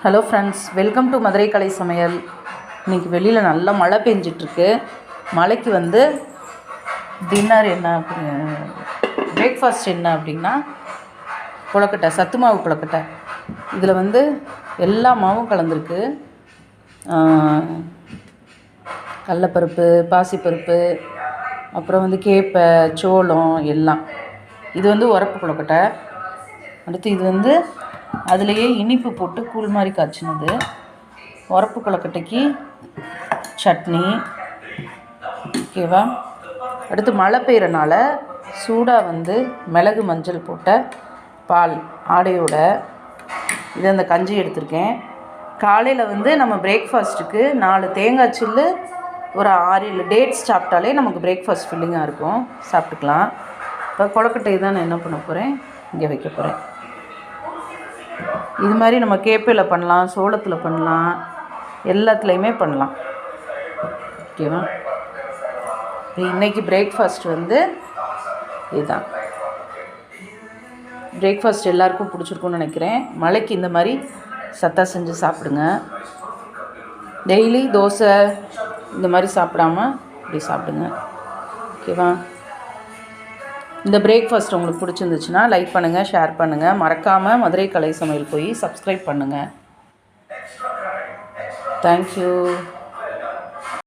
Hello friends, welcome to Madurai கலை சமையல். இன்றைக்கி வெளியில் நல்லா மழை பெஞ்சிட்ருக்கு. மழைக்கு டின்னர் என்ன பிரேக்ஃபாஸ்ட் என்ன அப்படின்னா கொழுக்கட்டை, சத்து மாவு கொழுக்கட்டை. இதில் எல்லா மாவும் கலந்துருக்கு. கடலப்பருப்பு, பாசிப்பருப்பு, அப்புறம் கேப்பை, சோளம் எல்லாம். இது உரப்பு கொழுக்கட்டை. அடுத்து இது அதுலேயே இனிப்பு போட்டு கூழ் மாதிரி காய்ச்சினது. உரப்பு கொழுக்கட்டைக்கு சட்னி. ஓகேவா? அடுத்து மழை பெய்கிறனால சூடாக மிளகு மஞ்சள் போட்ட பால் ஆடையோட இது அந்த கஞ்சி எடுத்திருக்கேன். காலையில் நம்ம பிரேக்ஃபாஸ்ட்டுக்கு 4 தேங்காய் சில்லு, ஒரு 6-7 டேட்ஸ் சாப்பிட்டாலே நமக்கு பிரேக்ஃபாஸ்ட் ஃபில்லிங்காக இருக்கும், சாப்பிட்டுக்கலாம். இப்போ கொழுக்கட்டை தான் நான் என்ன பண்ண போகிறேன், இங்கே வைக்க போகிறேன். இது மாதிரி நம்ம கேப்பையில் பண்ணலாம், சோளத்தில் பண்ணலாம், எல்லாத்துலேயுமே பண்ணலாம். ஓகேவா? இப்போ இன்றைக்கி பிரேக்ஃபாஸ்ட் இதுதான். பிரேக்ஃபாஸ்ட் எல்லாருக்கும் பிடிச்சிருக்குன்னு நினைக்கிறேன். மழைக்கு இந்த மாதிரி சத்தா செஞ்சு சாப்பிடுங்க. டெய்லி தோசை இந்த மாதிரி சாப்பிடாம இப்படி சாப்பிடுங்க. ஓகேவா? இந்த பிரேக்ஃபாஸ்ட் உங்களுக்கு பிடிச்சிருந்துச்சுன்னா லைக் பண்ணுங்கள், ஷேர் பண்ணுங்கள். மறக்காமல் மதுரை கலை சமையல் போய் சப்ஸ்கிரைப் பண்ணுங்கள். தேங்க்யூ.